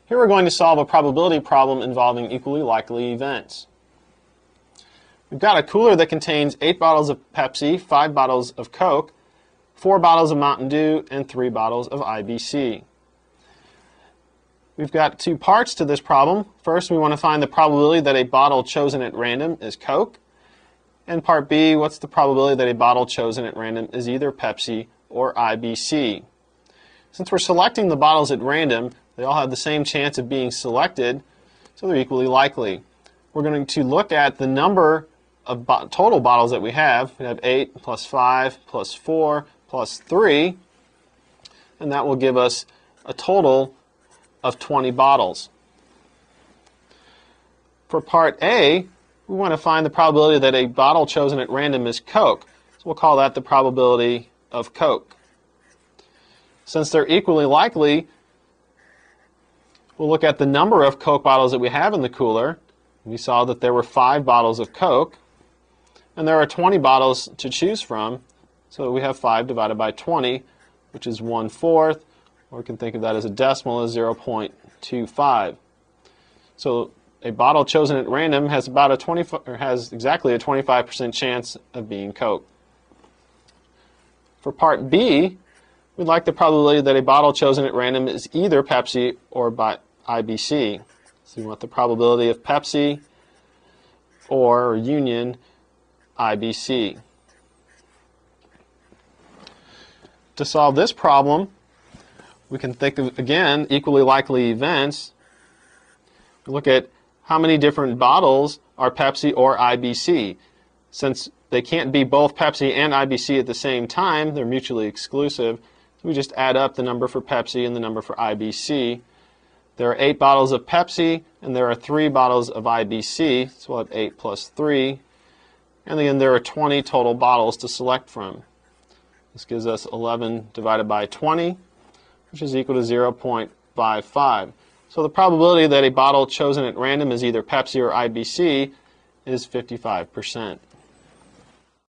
Here we're going to solve a probability problem involving equally likely events. We've got a cooler that contains 8 bottles of Pepsi, 5 bottles of Coke, 4 bottles of Mountain Dew, and 3 bottles of IBC. We've got 2 parts to this problem. First, we want to find the probability that a bottle chosen at random is Coke. And part B, what's the probability that a bottle chosen at random is either Pepsi or IBC. Since we're selecting the bottles at random, they all have the same chance of being selected, so they're equally likely. We're going to look at the number of total bottles that we have. We have 8 plus 5 plus 4 plus 3, and that will give us a total of 20 bottles. For part A, we want to find the probability that a bottle chosen at random is Coke. So we'll call that the probability of Coke. Since they're equally likely, we'll look at the number of Coke bottles that we have in the cooler. We saw that there were 5 bottles of Coke, and there are 20 bottles to choose from. So we have 5 divided by 20, which is 1/4, or we can think of that as a decimal as 0.25. So a bottle chosen at random has exactly a 25% chance of being Coke. For part B, we'd like the probability that a bottle chosen at random is either Pepsi or by IBC. So we want the probability of Pepsi or union IBC. To solve this problem, we can think of, again, equally likely events. We look at how many different bottles are Pepsi or IBC. Since they can't be both Pepsi and IBC at the same time, they're mutually exclusive. So we just add up the number for Pepsi and the number for IBC. There are 8 bottles of Pepsi and there are 3 bottles of IBC, so we'll have 8 plus 3. And again, there are 20 total bottles to select from. This gives us 11 divided by 20, which is equal to 0.55. So the probability that a bottle chosen at random is either Pepsi or IBC is 55%.